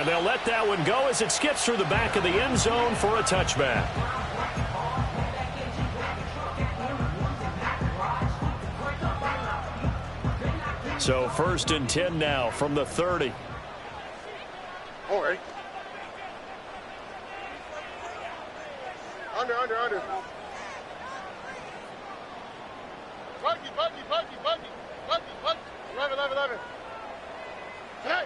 And they'll let that one go as it skips through the back of the end zone for a touchback. So 1st and 10 now from the 30. All right. Under. Buggy. 11. Hey.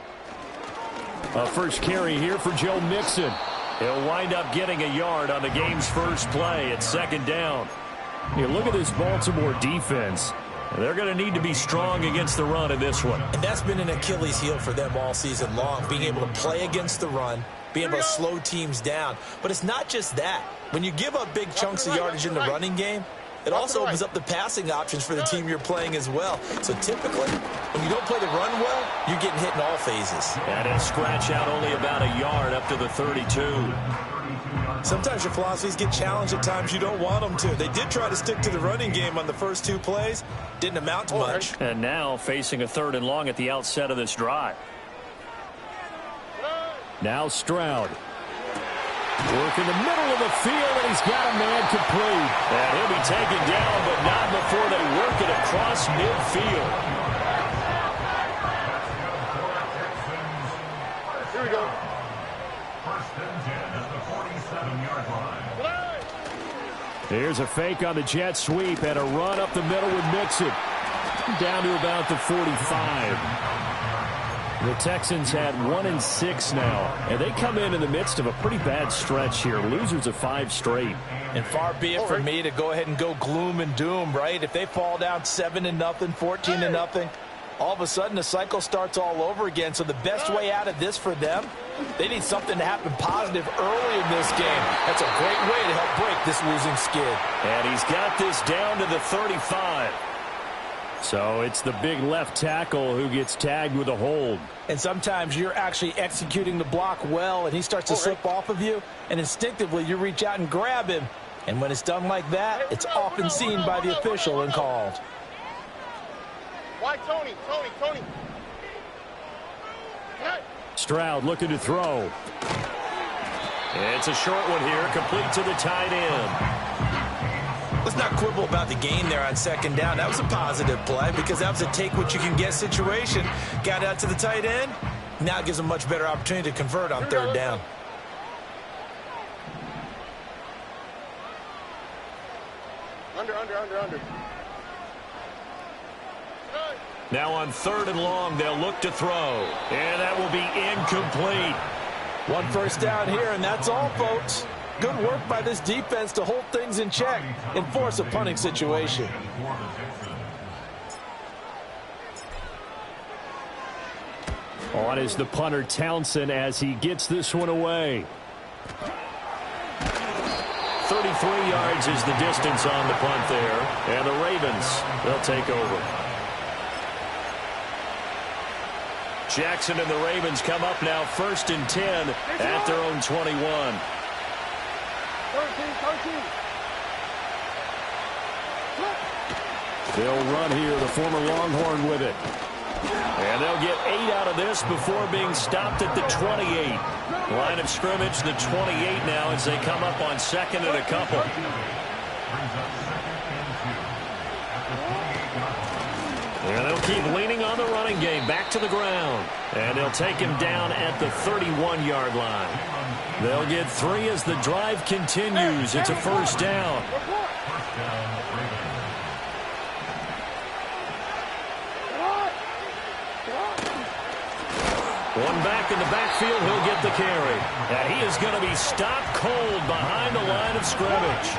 A first carry here for Joe Mixon. He'll wind up getting a yard on the game's first play at 2nd down. You look at this Baltimore defense. They're going to need to be strong against the run in this one. And that's been an Achilles heel for them all season long, being able to play against the run, being able to slow teams down. But it's not just that. When you give up big chunks of yardage in the running game, it also opens up the passing options for the team you're playing as well. So typically, when you don't play the run well, you're getting hit in all phases. And he'll scratch out only about a yard up to the 32. Sometimes your philosophies get challenged at times you don't want them to. They did try to stick to the running game on the first 2 plays. Didn't amount to much. And now facing a 3rd and long at the outset of this drive. Now Stroud. Work in the middle of the field, and he's got a man complete. And he'll be taken down, but not before they work it across midfield. Here we go. 1st and 10 at the 47-yard line. Here's a fake on the jet sweep and a run up the middle with Mixon. Down to about the 45. The Texans had 1-6 now, and they come in the midst of a pretty bad stretch here. Losers of 5 straight. And far be it for me to go ahead and go gloom and doom, right? If they fall down 7-0, 14-0, all of a sudden the cycle starts all over again. So the best way out of this for them, they need something to happen positive early in this game. That's a great way to help break this losing skid. And he's got this down to the 35. So it's the big left tackle who gets tagged with a hold. And sometimes you're actually executing the block well, and he starts to slip off of you, and instinctively you reach out and grab him. And when it's done like that, it's often seen by the official and called. Why Tony? Stroud looking to throw. It's a short one here, complete to the tight end. Let's not quibble about the gain there on 2nd down. That was a positive play because that was a take-what-you-can-get situation. Got out to the tight end. Now it gives them a much better opportunity to convert on 3rd down. Under. Now on 3rd and long, they'll look to throw. And that will be incomplete. 1 first down here, and that's all, folks. Good work by this defense to hold things in check and force a punting situation. On is the punter Townsend as he gets this one away. 33 yards is the distance on the punt there. And the Ravens, they'll take over. Jackson and the Ravens come up now 1st and 10 at their own 21. 13. They'll run here, the former Longhorn with it. And they'll get 8 out of this before being stopped at the 28. Line of scrimmage, the 28 now as they come up on 2nd and a couple. And they'll keep leaning on the running game back to the ground. And they'll take him down at the 31-yard line. They'll get 3 as the drive continues. It's a 1st down. One back in the backfield, he'll get the carry. And he is going to be stopped cold behind the line of scrimmage.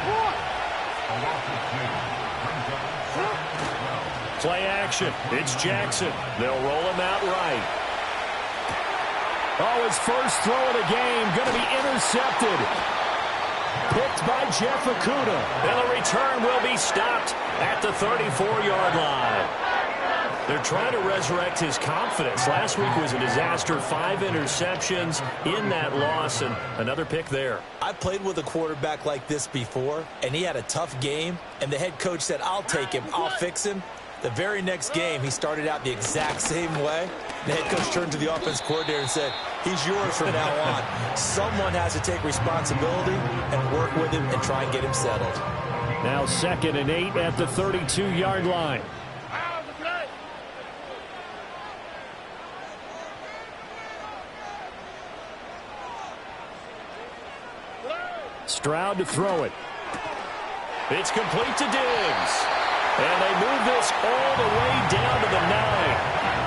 Play action. It's Jackson. They'll roll him out right. Oh, his first throw of the game going to be intercepted. Picked by Jeff Okudah. And the return will be stopped at the 34-yard line. They're trying to resurrect his confidence. Last week was a disaster. 5 interceptions in that loss, and another pick there. I played with a quarterback like this before, and he had a tough game, and the head coach said, I'll take him, I'll fix him. The very next game, he started out the exact same way. The head coach turned to the offense coordinator and said, he's yours from now on. Someone has to take responsibility and work with him and try and get him settled. Now 2nd and 8 at the 32-yard line. Stroud to throw it. It's complete to Diggs. And they move this all the way down to the 9.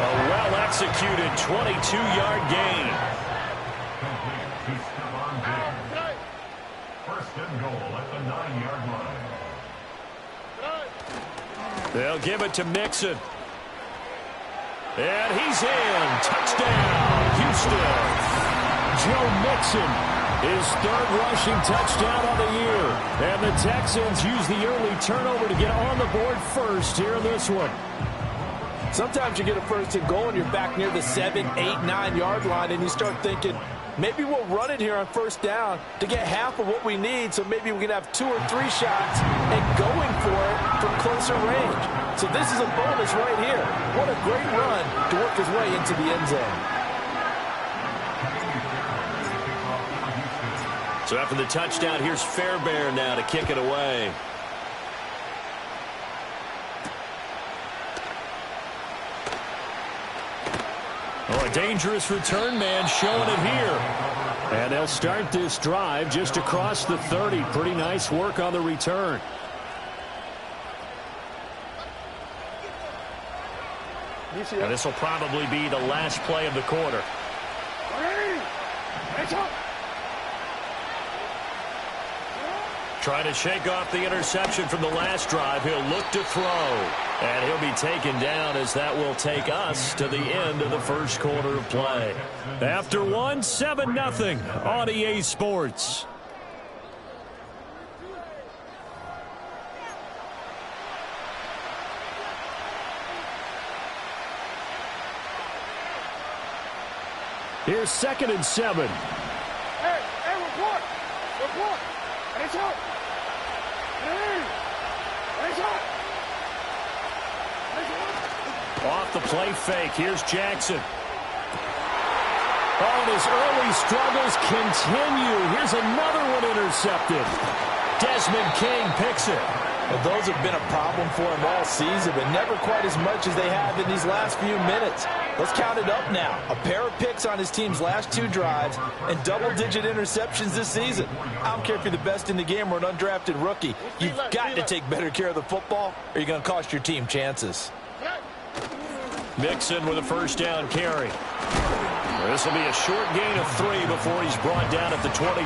A well-executed 22-yard gain. First and goal at the 9-yard line. They'll give it to Mixon. And he's in. Touchdown, Houston. Joe Mixon. His 3rd rushing touchdown on the year. And the Texans use the early turnover to get on the board first here in this one. Sometimes you get a first and goal and you're back near the 7, 8, 9-yard line and you start thinking, maybe we'll run it here on first down to get half of what we need, so maybe we can have 2 or 3 shots and going for it from closer range. So this is a bonus right here. What a great run to work his way into the end zone. So after the touchdown, here's Fairbairn now to kick it away. Oh, a dangerous return man showing it here. And they'll start this drive just across the 30. Pretty nice work on the return. And this will probably be the last play of the quarter. Trying to shake off the interception from the last drive. He'll look to throw. And he'll be taken down as that will take us to the end of the first quarter of play. After 1, 7-0 on EA Sports. Here's 2nd and 7. Hey, report! Report! It's up! Off the play fake. Here's Jackson. Oh, and his early struggles continue. Here's another one intercepted. Desmond King picks it. Well, those have been a problem for him all season, but never quite as much as they have in these last few minutes. Let's count it up now. A pair of picks on his team's last 2 drives and double-digit interceptions this season. I don't care if you're the best in the game or an undrafted rookie. You've got to take better care of the football or you're going to cost your team chances. Mixon with a first down carry. This will be a short gain of 3 before he's brought down at the 22.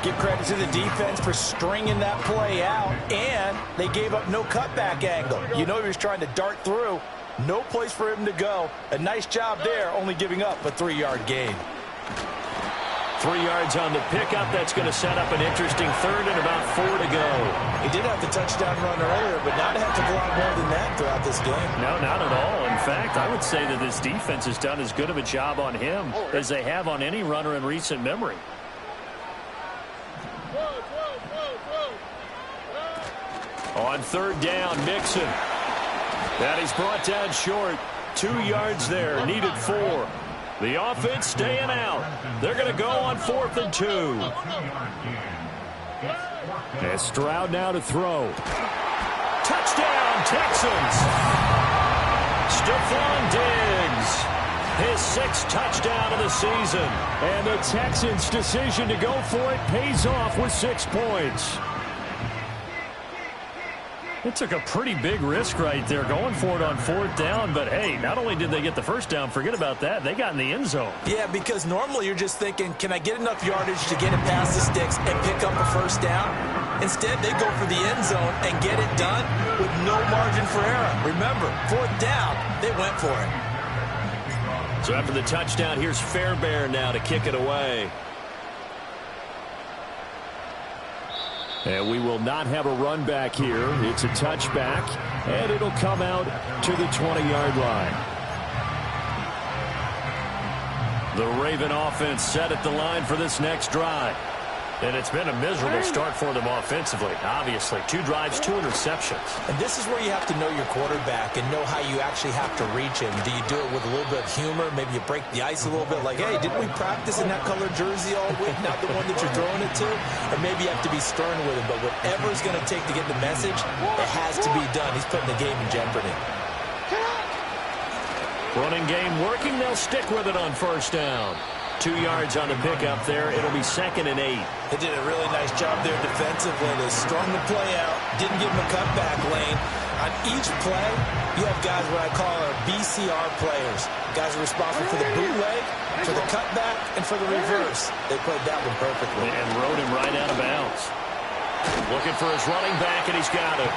Give credit to the defense for stringing that play out, and they gave up no cutback angle. You know he was trying to dart through. No place for him to go. A nice job there, only giving up a 3-yard gain. 3 yards on the pickup. That's going to set up an interesting 3rd and about 4 to go. He did have the touchdown run earlier, but not have to go out more than that throughout this game. No, not at all. In fact, I would say that this defense has done as good of a job on him as they have on any runner in recent memory. On 3rd down, Mixon. And he's brought down short. 2 yards there, needed 4. The offense staying out. They're going to go on 4th and 2. And Stroud now to throw. Touchdown, Texans. Stephon Diggs. His 6th touchdown of the season. And the Texans' decision to go for it pays off with 6 points. It took a pretty big risk right there going for it on 4th down. But, hey, not only did they get the first down, forget about that, they got in the end zone. Yeah, because normally you're just thinking, can I get enough yardage to get it past the sticks and pick up a first down? Instead, they go for the end zone and get it done with no margin for error. Remember, 4th down, they went for it. So after the touchdown, here's Fairbairn now to kick it away. And we will not have a run back here. It's a touchback, and it'll come out to the 20-yard line. The Raven offense set at the line for this next drive. And it's been a miserable start for them offensively, obviously. 2 drives, 2 interceptions. And this is where you have to know your quarterback and know how you actually have to reach him. Do you do it with a little bit of humor? Maybe you break the ice a little bit like, hey, didn't we practice in that colored jersey all week, not the one that you're throwing it to? Or maybe you have to be stern with him. But whatever it's going to take to get the message, it has to be done. He's putting the game in jeopardy. Running game working. They'll stick with it on first down. 2 yards on the pickup there. It'll be 2nd and 8. They did a really nice job there defensively. They strung the play out, didn't give him a cutback lane. On each play, you have guys what I call our BCR players. Guys are responsible for the bootleg, for the cutback, and for the reverse. They played that one perfectly. And rode him right out of bounds. Looking for his running back, and he's got it.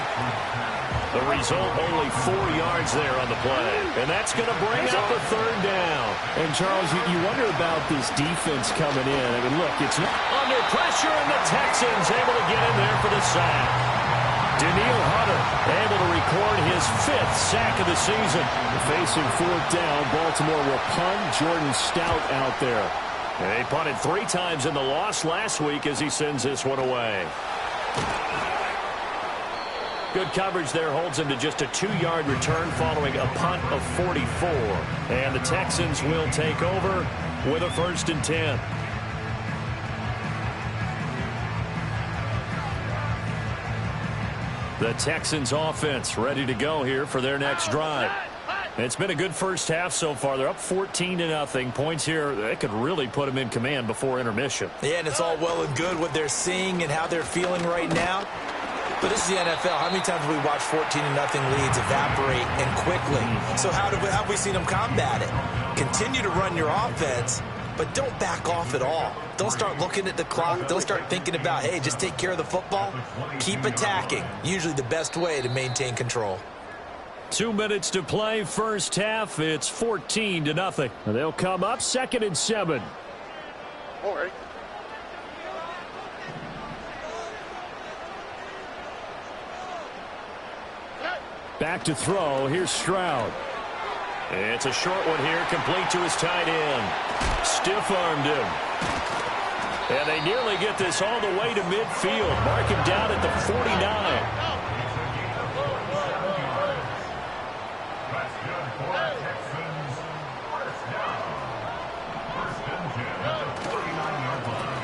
The result, only 4 yards there on the play. And that's going to bring up a 3rd down. And, Charles, you wonder about this defense coming in. I mean, look, it's not under pressure, and the Texans able to get in there for the sack. Daniil Hunter able to record his 5th sack of the season. facing 4th down. Baltimore will punt. Jordan Stout out there. And they punted 3 times in the loss last week as he sends this one away. Good coverage there holds him to just a 2-yard return following a punt of 44. And the Texans will take over with a 1st and 10. The Texans offense ready to go here for their next drive. It's been a good first half so far. They're up 14-0. Points here, that could really put them in command before intermission. Yeah, and it's all well and good what they're seeing and how they're feeling right now. But this is the NFL. How many times have we watched 14-0 leads evaporate and quickly? So how have we seen them combat it? Continue to run your offense, but don't back off at all. Don't start looking at the clock. Don't start thinking about, hey, just take care of the football. Keep attacking. Usually the best way to maintain control. 2 minutes to play, first half. It's 14-0. They'll come up 2nd and 7. All right. Back to throw. Here's Stroud. It's a short one here, complete to his tight end. Stiff-armed him. And they nearly get this all the way to midfield. Mark him down at the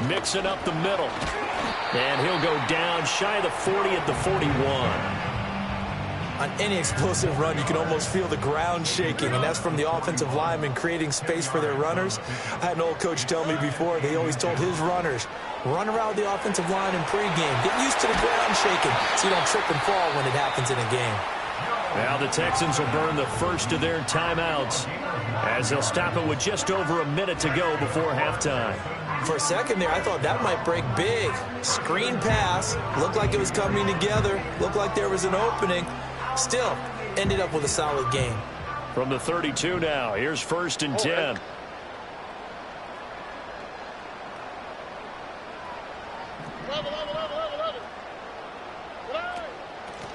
49. Mixing up the middle. And he'll go down shy of the 40 at the 41. On any explosive run, you can almost feel the ground shaking, and that's from the offensive linemen creating space for their runners. I had an old coach tell me before, they always told his runners, run around the offensive line in pregame. Get used to the ground shaking so you don't trip and fall when it happens in a game. Now the Texans will burn the first of their timeouts as they'll stop it with just over a minute to go before halftime. For a second there, I thought that might break big. Screen pass. Looked like it was coming together. Looked like there was an opening. Still, ended up with a solid game. From the 32 now, here's 1st and 10.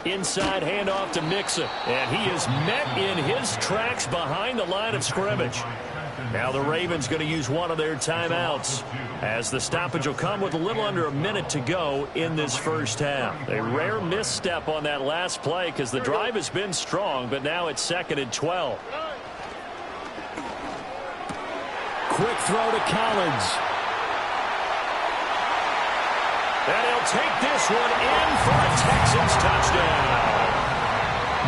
Inside handoff to Mixon, and he is met in his tracks behind the line of scrimmage. Now the Ravens going to use one of their timeouts as the stoppage will come with a little under a minute to go in this first half. A rare misstep on that last play because the drive has been strong, but now it's 2nd and 12. Quick throw to Collins. And he'll take this one in for a Texans touchdown.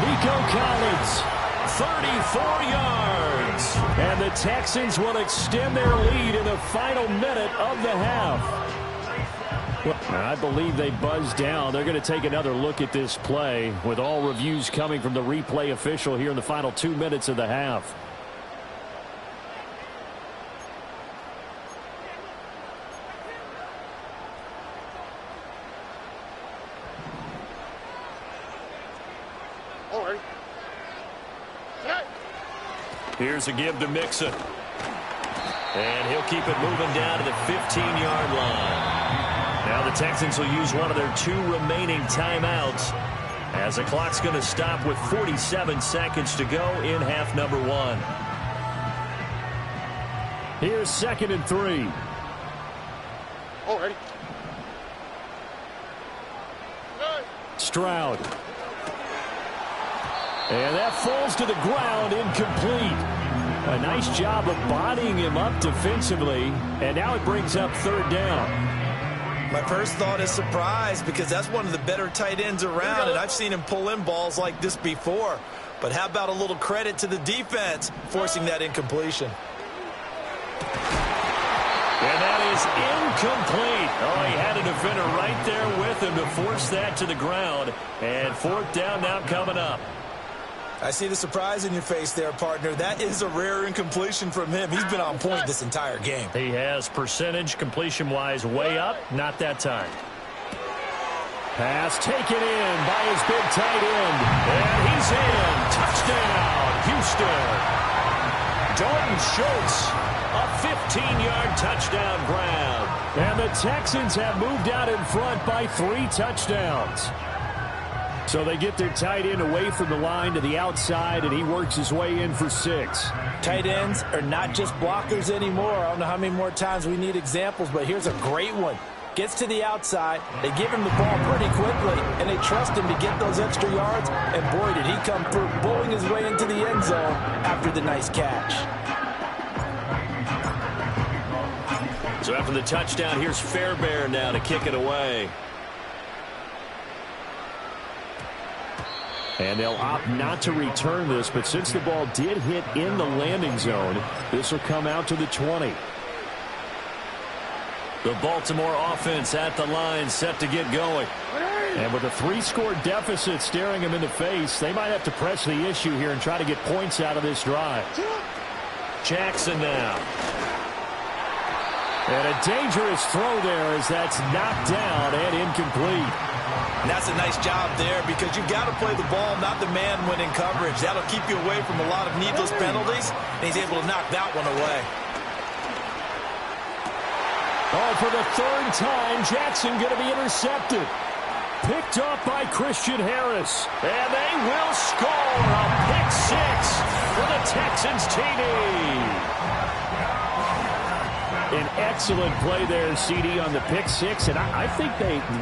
Nico Collins. 34 yards. And the Texans will extend their lead in the final minute of the half. Well, I believe they buzzed down. They're going to take another look at this play with all reviews coming from the replay official here in the final 2 minutes of the half. All right. Here's a give to Mixon. And he'll keep it moving down to the 15-yard line. Now the Texans will use one of their 2 remaining timeouts as the clock's going to stop with 47 seconds to go in half number 1. Here's 2nd and 3. All right. Stroud. And that falls to the ground, incomplete. A nice job of bodying him up defensively, and now it brings up third down. My first thought is surprise, because that's one of the better tight ends around, and I've seen him pull in balls like this before. But how about a little credit to the defense forcing that incompletion? And that is incomplete. Oh, he had a defender right there with him to force that to the ground. And fourth down now coming up. I see the surprise in your face there, partner. That is a rare incompletion from him. He's been on point this entire game. He has percentage completion-wise way up. Not that time. Pass taken in by his big tight end. And he's in. Touchdown, Houston. Jordan Schultz, a 15-yard touchdown grab. And the Texans have moved out in front by 3 touchdowns. So they get their tight end away from the line to the outside, and he works his way in for 6. Tight ends are not just blockers anymore. I don't know how many more times we need examples, but here's a great one. Gets to the outside, they give him the ball pretty quickly, and they trust him to get those extra yards, and boy, did he come through, bowling his way into the end zone after the nice catch. So after the touchdown, here's Fairbairn now to kick it away. And they'll opt not to return this, but since the ball did hit in the landing zone, this will come out to the 20. The Baltimore offense at the line, set to get going. And with a 3-score deficit staring them in the face, they might have to press the issue here and try to get points out of this drive. Jackson now. And a dangerous throw there as that's knocked down and incomplete. And that's a nice job there, because you've got to play the ball, not the man when in coverage. That'll keep you away from a lot of needless penalties, and he's able to knock that one away. Oh, for the 3rd time, Jackson going to be intercepted. Picked up by Christian Harris. And they will score a pick 6 for the Texans TD. An excellent play there, CD, on the pick 6. And I think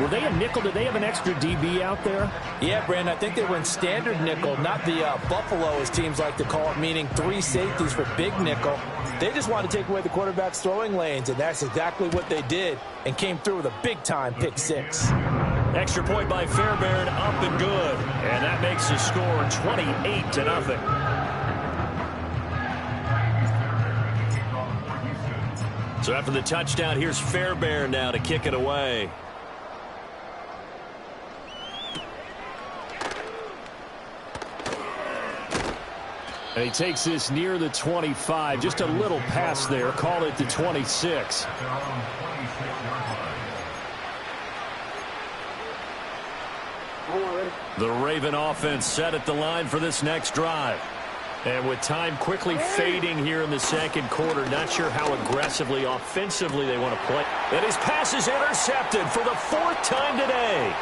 were they a nickel? Did they have an extra DB out there? Yeah, Brandon, I think they were in standard nickel, not the Buffalo, as teams like to call it, meaning 3 safeties for big nickel. They just wanted to take away the quarterback's throwing lanes, and that's exactly what they did, and came through with a big-time pick 6. Extra point by Fairbairn, up and good. And that makes the score 28-0. So after the touchdown, here's Fairbairn now to kick it away. And he takes this near the 25. Just a little pass there. Call it the 26. The Raven offense set at the line for this next drive. And with time quickly fading here in the second quarter, not sure how aggressively, offensively they want to play. And his pass is intercepted for the 4th time today.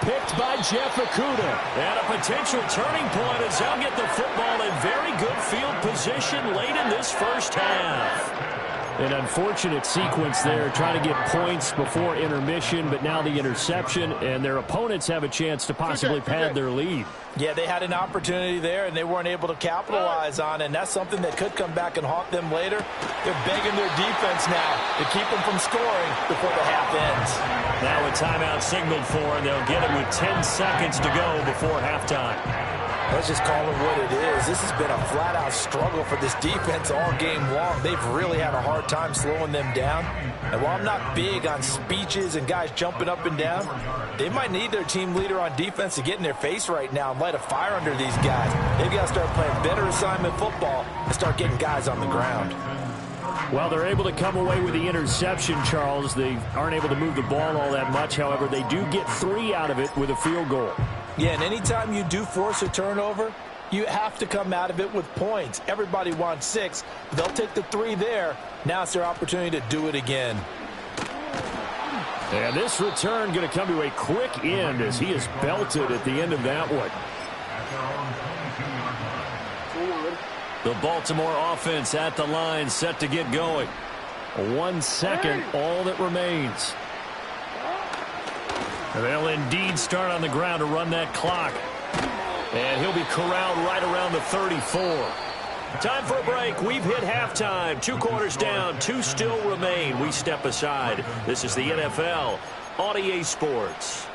Picked by Jeff Okudah. And a potential turning point as they'll get the football in very good field position late in this first half. An unfortunate sequence there, trying to get points before intermission, but now the interception, and their opponents have a chance to possibly pad their lead. Yeah, they had an opportunity there, and they weren't able to capitalize on it, and that's something that could come back and haunt them later. They're begging their defense now to keep them from scoring before the half ends. Now a timeout signaled for, and they'll get it with 10 seconds to go before halftime. Let's just call it what it is. This has been a flat-out struggle for this defense all game long. They've really had a hard time slowing them down. And while I'm not big on speeches and guys jumping up and down, they might need their team leader on defense to get in their face right now and light a fire under these guys. They've got to start playing better assignment football and start getting guys on the ground. Well, they're able to come away with the interception, Charles. They aren't able to move the ball all that much. However, they do get 3 out of it with a field goal. Yeah, and anytime you do force a turnover, you have to come out of it with points. Everybody wants 6. They'll take the 3 there. Now it's their opportunity to do it again. And this return going to come to a quick end as he is belted at the end of that one. The Baltimore offense at the line, set to get going. 1 second, all that remains. They'll indeed start on the ground to run that clock. And he'll be corralled right around the 34. Time for a break. We've hit halftime. 2 quarters down. 2 still remain. We step aside. This is the NFL on EA Sports.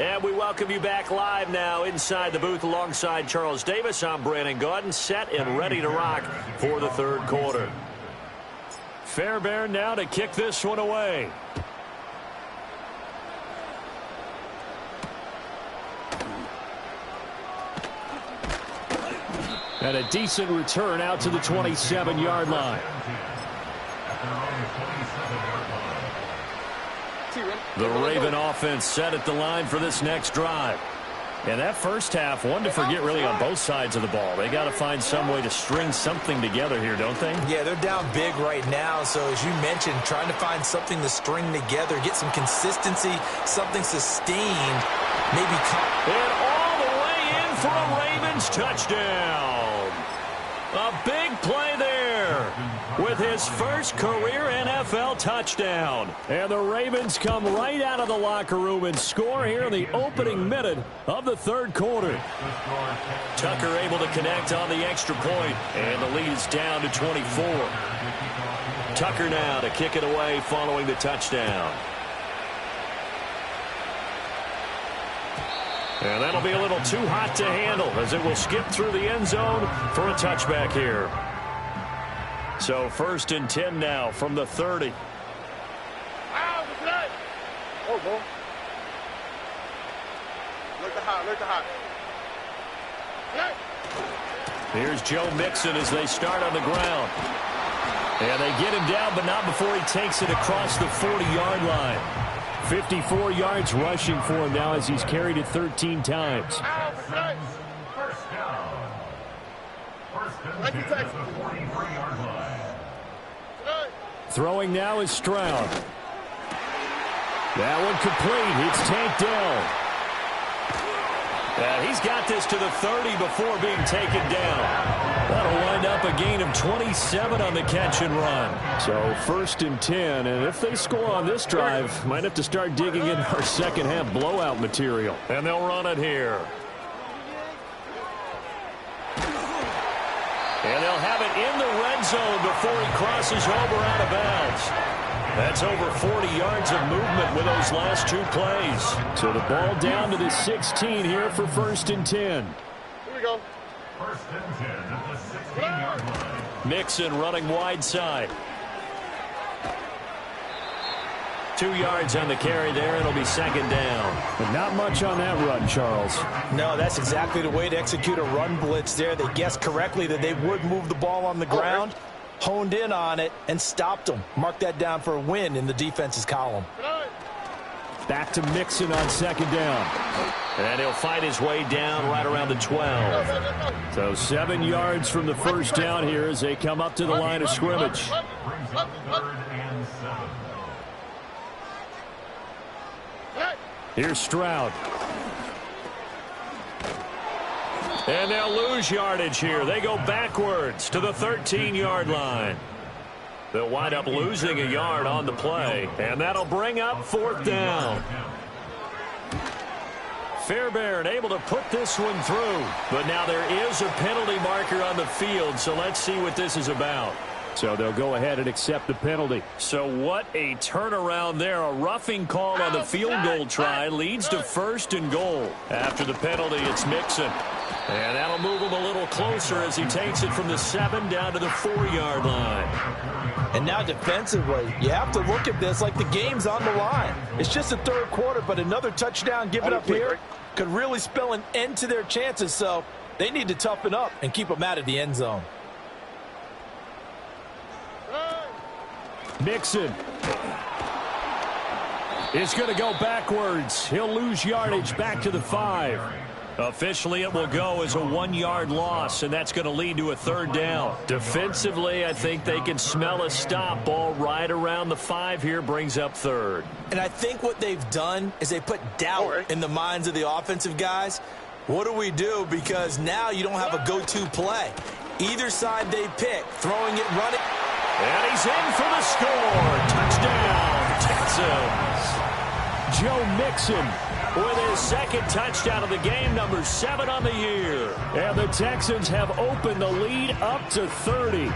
And we welcome you back live now inside the booth alongside Charles Davis. I'm Brandon Gaudin, set and ready to rock for the third quarter. Fairbairn now to kick this one away. And a decent return out to the 27-yard line. The Raven offense set at the line for this next drive. And that first half, one to forget really on both sides of the ball. They got to find some way to string something together here, don't they? Yeah, they're down big right now. So as you mentioned, trying to find something to string together, get some consistency, something sustained, maybe. And all the way in for a Ravens touchdown. A big play there with his first career NFL touchdown. And the Ravens come right out of the locker room and score here in the opening minute of the third quarter. Tucker able to connect on the extra point, and the lead is down to 24. Tucker now to kick it away following the touchdown. And that'll be a little too hot to handle as it will skip through the end zone for a touchback here. So 1st and 10 now from the 30. Oh, bro. Look the hot. Here's Joe Mixon as they start on the ground. And they get him down, but not before he takes it across the 40-yard line. 54 yards rushing for him now as he's carried it 13 times. First down. First and 10 at the 43-yard line. Throwing now is Stroud. That one complete. It's tanked down. He's got this to the 30 before being taken down. That'll wind up a gain of 27 on the catch and run. So 1st and 10, and if they score on this drive, might have to start digging in our second half blowout material. And they'll run it here. And they'll have it in the red zone before he crosses over out of bounds. That's over 40 yards of movement with those last 2 plays. So the ball down to the 16 here for 1st and 10. Here we go. 1st and 10 at the 16-yard line. Mixon running wide side. 2 yards on the carry there. It'll be 2nd down. But not much on that run, Charles. No, that's exactly the way to execute a run blitz there. They guessed correctly that they would move the ball on the ground, honed in on it, and stopped them. Mark that down for a win in the defense's column. Back to Mixon on 2nd down. And he'll fight his way down right around the 12. So 7 yards from the first down here as they come up to the line of scrimmage. Brings up 3rd and 7. Here's Stroud. And they'll lose yardage here. They go backwards to the 13-yard line. They'll wind up losing a yard on the play, and that'll bring up 4th down. Fairbairn able to put this one through, but now there is a penalty marker on the field, so let's see what this is about. So they'll go ahead and accept the penalty. So what a turnaround there. A roughing call on the field goal try leads to 1st and goal. After the penalty, it's Mixon. And that'll move him a little closer as he takes it from the 7 down to the 4-yard line. And now defensively, you have to look at this like the game's on the line. It's just the 3rd quarter, but another touchdown given up here could really spell an end to their chances. So they need to toughen up and keep them out of the end zone. Mixon is going to go backwards. He'll lose yardage back to the 5. Officially, it will go as a 1-yard loss, and that's going to lead to a 3rd down. Defensively, I think they can smell a stop. Ball right around the 5 here brings up 3rd. And I think what they've done is they put doubt in the minds of the offensive guys. What do we do? Because now you don't have a go-to play. Either side they pick, throwing it, running. And he's in for the score. Touchdown, Texans. Joe Mixon with his 2nd touchdown of the game, number 7 on the year. And the Texans have opened the lead up to 30.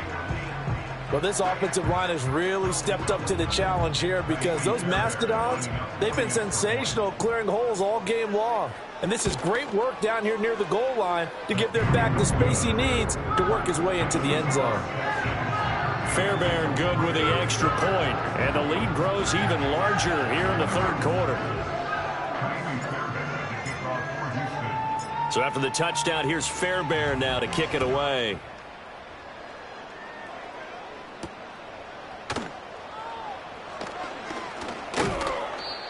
Well, this offensive line has really stepped up to the challenge here because those Mastodons, they've been sensational clearing holes all game long. And this is great work down here near the goal line to give their back the space he needs to work his way into the end zone. Fairbairn good with the extra point, and the lead grows even larger here in the 3rd quarter. So after the touchdown, here's Fairbairn now to kick it away.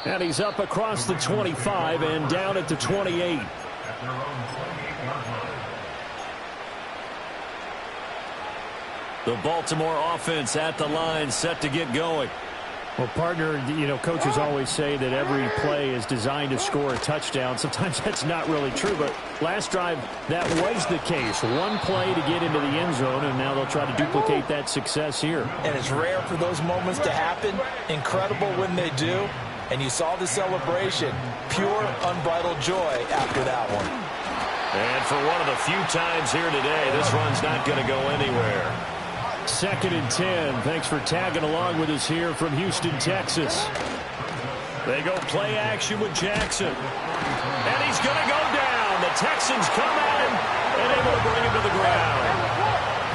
And he's up across the 25 and down at the 28. The Baltimore offense at the line, set to get going. Well, partner, you know, coaches always say that every play is designed to score a touchdown. Sometimes that's not really true, but last drive, that was the case. One play to get into the end zone, and now they'll try to duplicate that success here. And it's rare for those moments to happen. Incredible when they do. And you saw the celebration. Pure, unbridled joy after that one. And for one of the few times here today, this run's not going to go anywhere. 2nd and 10. Thanks for tagging along with us here from Houston, Texas. They go play action with Jackson. And he's going to go down. The Texans come at him and able to bring him to the ground.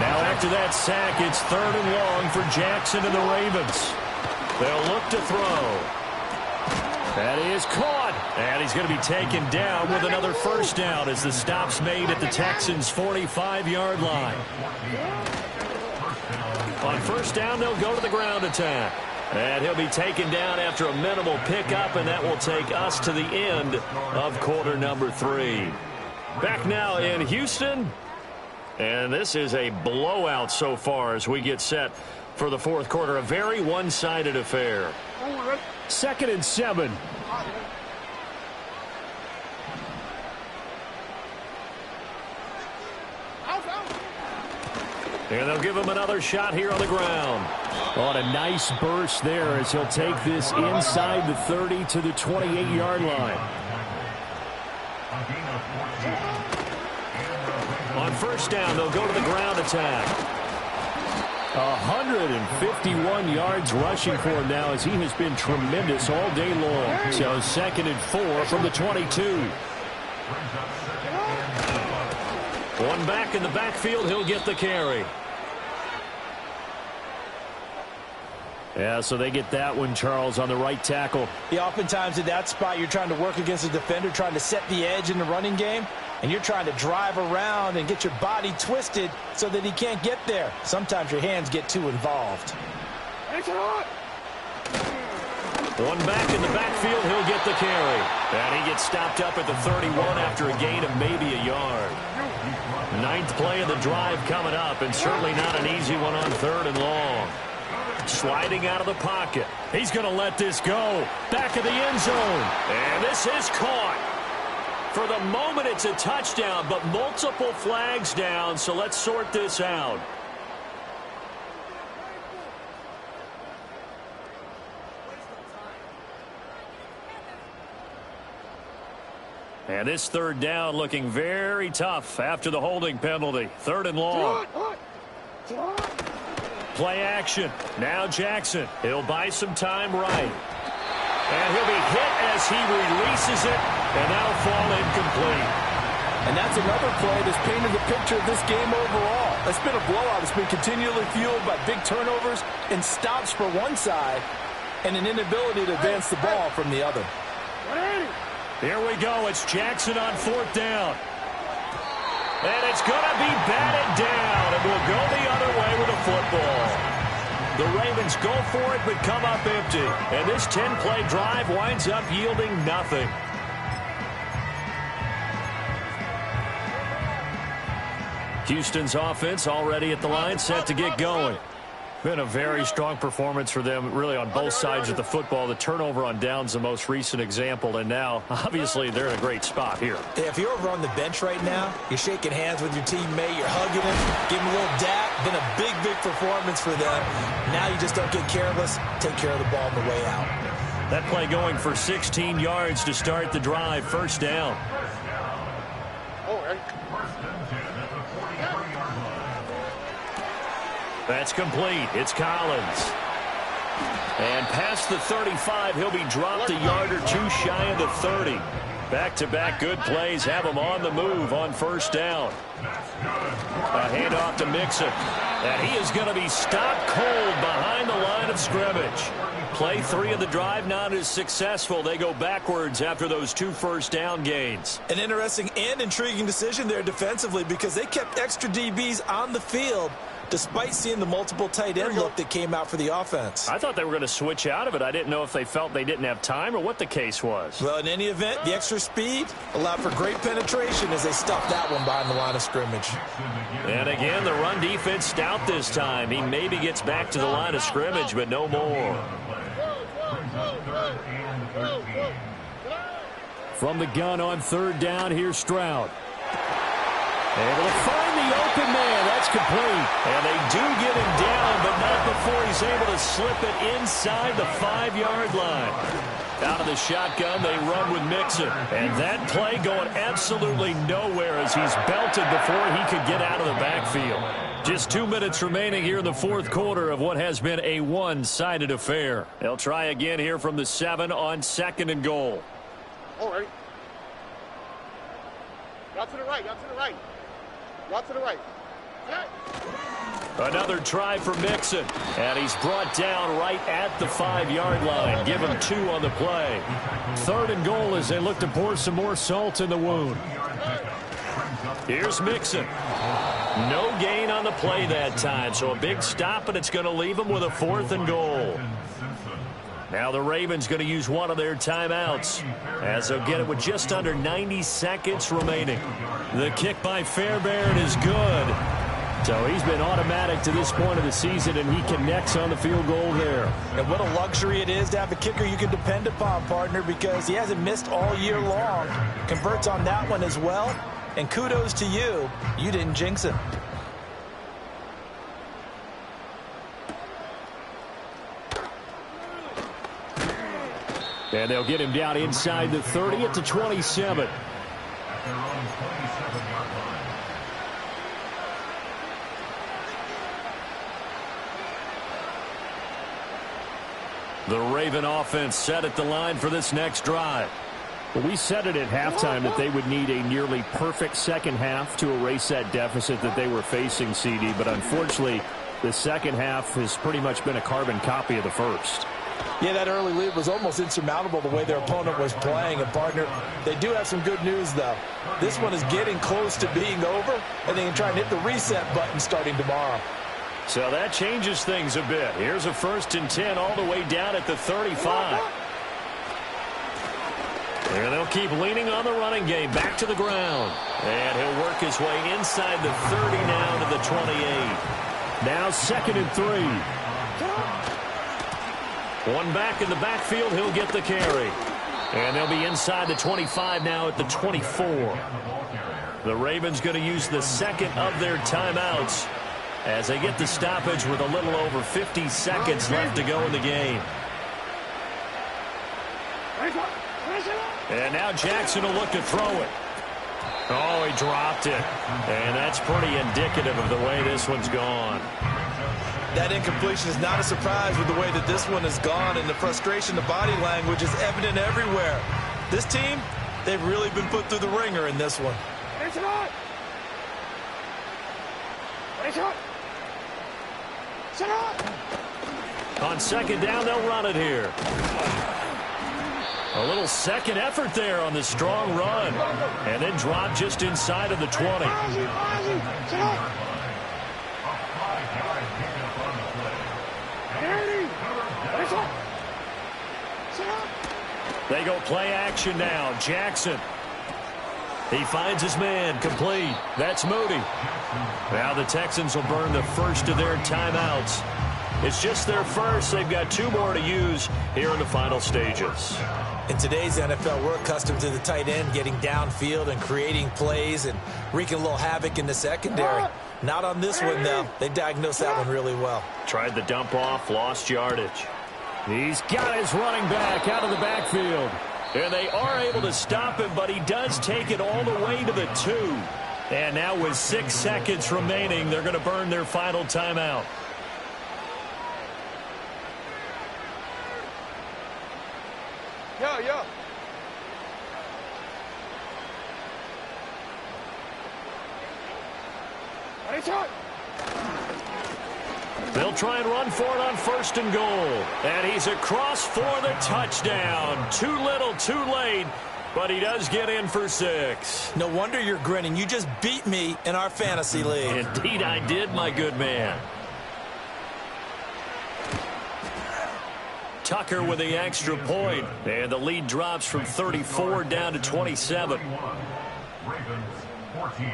Now after that sack, it's 3rd and long for Jackson and the Ravens. They'll look to throw. That is caught. And he's going to be taken down with another 1st down as the stop's made at the Texans' 45-yard line. On 1st down, they'll go to the ground attack. And he'll be taken down after a minimal pickup, and that will take us to the end of quarter number 3. Back now in Houston. And this is a blowout so far as we get set for the 4th quarter. A very one-sided affair. 2nd and 7. And they'll give him another shot here on the ground. On a nice burst there as he'll take this inside the 30 to the 28-yard line. On 1st down, they'll go to the ground attack. 151 yards rushing for him now as he has been tremendous all day long. So 2nd and 4 from the 22. One back in the backfield, he'll get the carry. Yeah, so they get that one, Charles, on the right tackle. Yeah, oftentimes in that spot, you're trying to work against a defender, trying to set the edge in the running game, and you're trying to drive around and get your body twisted so that he can't get there. Sometimes your hands get too involved. One back in the backfield, he'll get the carry. And he gets stopped up at the 31 after a gain of maybe a yard. 9th play of the drive coming up, and certainly not an easy one on 3rd and long. Sliding out of the pocket. He's going to let this go. Back of the end zone. And this is caught. For the moment, it's a touchdown, but multiple flags down, so let's sort this out. And this 3rd down looking very tough after the holding penalty. 3rd and long. Play action. Now Jackson. He'll buy some time right. And he'll be hit as he releases it, and that'll fall incomplete. And that's another play that's painted the picture of this game overall. It's been a blowout. It's been continually fueled by big turnovers and stops for one side and an inability to advance the ball from the other. Here we go. It's Jackson on 4th down. And it's going to be batted down, and we'll go the other way with a football. The Ravens go for it, but come up empty. And this 10-play drive winds up yielding nothing. Houston's offense already at the line, set to get going. Been a very strong performance for them, really, on both sides of the football. The turnover on downs, the most recent example, and now, obviously, they're in a great spot here. Yeah, if you're over on the bench right now, you're shaking hands with your teammate, you're hugging him, giving him a little dap. Been a big, big performance for them. Now you just don't get careless. Take care of the ball on the way out. That play going for 16 yards to start the drive. First down. That's complete. It's Collins. And past the 35, he'll be dropped a yard or two shy of the 30. Back-to-back good plays have him on the move on first down. A handoff to Mixon. And he is going to be stopped cold behind the line of scrimmage. Play 3 of the drive not as successful. They go backwards after those 2 first down gains. An interesting and intriguing decision there defensively because they kept extra DBs on the field despite seeing the multiple tight end look that came out for the offense. I thought they were going to switch out of it. I didn't know if they felt they didn't have time or what the case was. Well, in any event, the extra speed allowed for great penetration as they stuffed that one behind the line of scrimmage. And again, the run defense stout this time. He maybe gets back to the line of scrimmage, but no more. From the gun on third down, here's Stroud. Able to find the open man. That's complete. And they do get him down, but not before he's able to slip it inside the 5-yard line. Out of the shotgun, they run with Mixon. And that play going absolutely nowhere as he's belted before he could get out of the backfield. Just 2 minutes remaining here in the fourth quarter of what has been a one-sided affair. They'll try again here from the 7 on 2nd and goal. All right. Got to the right, got to the right. Got to the right. Another try for Mixon. And he's brought down right at the 5-yard line. Give him 2 on the play. 3rd and goal as they look to pour some more salt in the wound. Here's Mixon. No gain on the play that time. So a big stop, and it's going to leave him with a 4th and goal. Now the Ravens going to use one of their timeouts as they'll get it with just under 90 seconds remaining. The kick by Fairbairn is good. So he's been automatic to this point of the season, and he connects on the field goal there. And what a luxury it is to have a kicker you can depend upon, partner, because he hasn't missed all year long. Converts on that one as well. And kudos to you. You didn't jinx him. And they'll get him down inside the 30 at the 27. The Raven offense set at the line for this next drive. Well, we said it at halftime that they would need a nearly perfect second half to erase that deficit that they were facing, CD. But unfortunately, the second half has pretty much been a carbon copy of the first. Yeah, that early lead was almost insurmountable the way their opponent was playing. And, partner, they do have some good news, though. This one is getting close to being over, and they can try and hit the reset button starting tomorrow. So that changes things a bit. Here's a 1st and 10 all the way down at the 35. And they'll keep leaning on the running game. Back to the ground. And he'll work his way inside the 30 now to the 28. Now 2nd and 3. One back in the backfield, he'll get the carry. And they'll be inside the 25 now at the 24. The Ravens going to use the 2nd of their timeouts as they get the stoppage with a little over 50 seconds left to go in the game. And now Jackson will look to throw it. Oh, he dropped it. And that's pretty indicative of the way this one's gone. That incompletion is not a surprise with the way that this one has gone, and the frustration, the body language is evident everywhere. This team, they've really been put through the ringer in this one. On 2nd down, they'll run it here. A little second effort there on the strong run. And then drop just inside of the 20. They go play action now. Jackson. He finds his man, complete. That's Moody. Now the Texans will burn the first of their timeouts. It's just their first. They've got 2 more to use here in the final stages. In today's NFL, we're accustomed to the tight end getting downfield and creating plays and wreaking a little havoc in the secondary. Not on this one, though. They diagnosed that one really well. Tried the dump off, lost yardage. He's got his running back out of the backfield. And they are able to stop him, but he does take it all the way to the 2. And now with 6 seconds remaining, they're going to burn their final timeout. Yo. They'll try and run for it on 1st and goal. And he's across for the touchdown. Too little, too late. But he does get in for 6. No wonder you're grinning. You just beat me in our fantasy league. Indeed I did, my good man. Tucker with the extra point. And the lead drops from 34 down to 27. Ravens 14.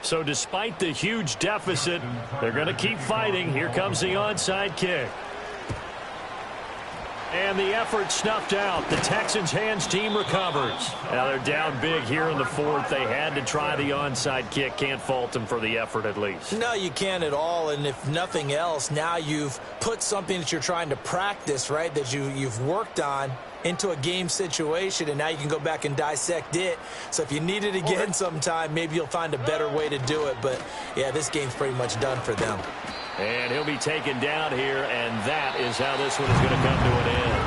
So despite the huge deficit, they're going to keep fighting. Here comes the onside kick. And the effort snuffed out. The Texans' hands team recovers. Now they're down big here in the 4th. They had to try the onside kick. Can't fault them for the effort at least. No, you can't at all. And if nothing else, now you've put something that you're trying to practice, right, that you've worked on into a game situation, and now you can go back and dissect it. So if you need it again sometime, maybe you'll find a better way to do it. But, yeah, this game's pretty much done for them. And he'll be taken down here, and that is how this one is going to come to an end.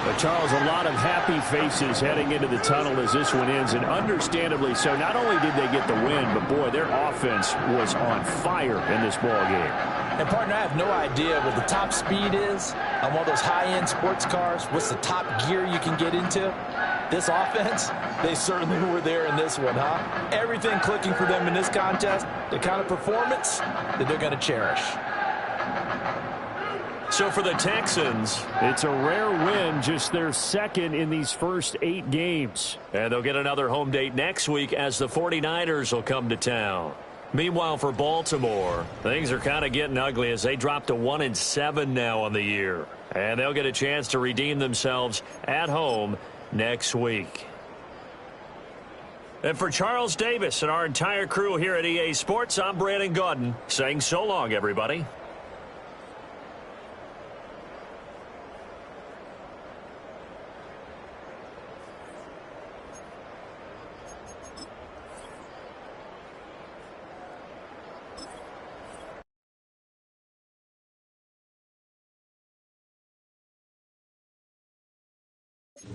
But Charles, a lot of happy faces heading into the tunnel as this one ends, and understandably so. Not only did they get the win, but, boy, their offense was on fire in this ball game. And, partner, I have no idea what the top speed is on one of those high-end sports cars. What's the top gear you can get into? This offense, they certainly were there in this one, huh? Everything clicking for them in this contest, the kind of performance that they're going to cherish. So for the Texans, it's a rare win, just their 2nd in these first 8 games. And they'll get another home date next week as the 49ers will come to town. Meanwhile, for Baltimore, things are kind of getting ugly as they drop to 1-7 now on the year. And they'll get a chance to redeem themselves at home next week. And for Charles Davis and our entire crew here at EA Sports, I'm Brandon Gaudin saying so long, everybody. You